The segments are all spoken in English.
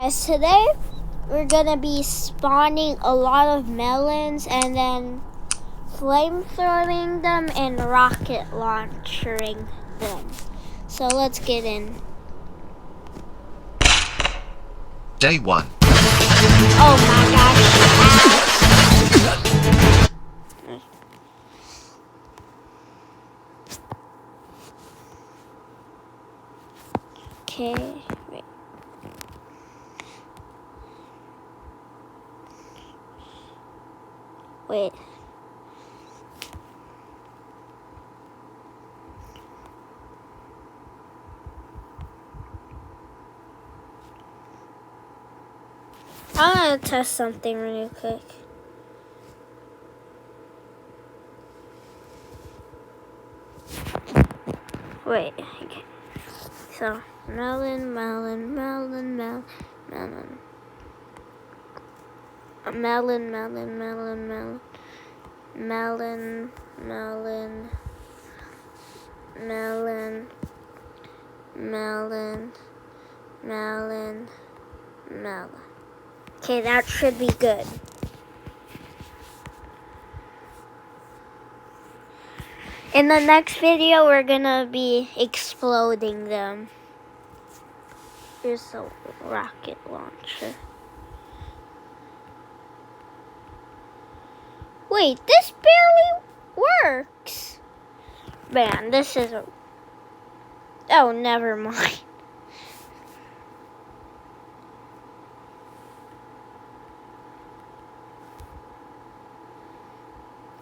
Guys, today we're gonna be spawning a lot of melons and then flamethrowing them and rocket launchering them. So let's get in. Day 1. Oh my gosh. Okay, wait. Wait. I'm gonna test something really quick. Wait. Okay. So, melon. Okay, that should be good. In the next video, we're gonna be exploding them. Here's a rocket launcher. Wait, this barely works. Man, this is a... Oh, never mind.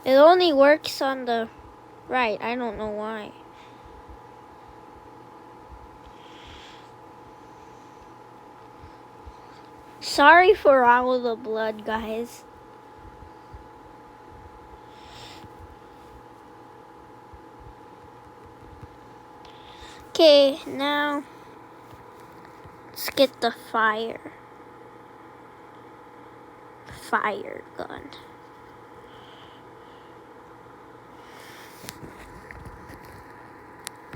It only works on the right. I don't know why. Sorry for all of the blood, guys. Okay, now let's get the fire gun.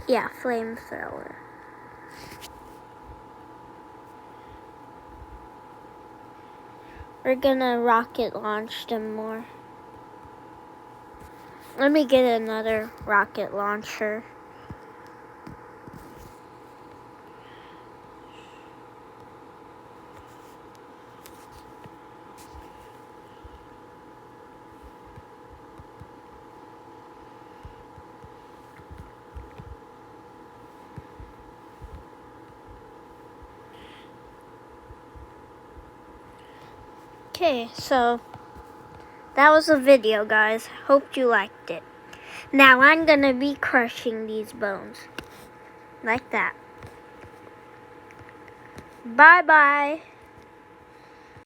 Yeah, flamethrower. We're gonna rocket launch them more. Let me get another rocket launcher. Okay, so that was the video, guys. Hope you liked it. Now I'm gonna be crushing these bones. Like that. Bye-bye.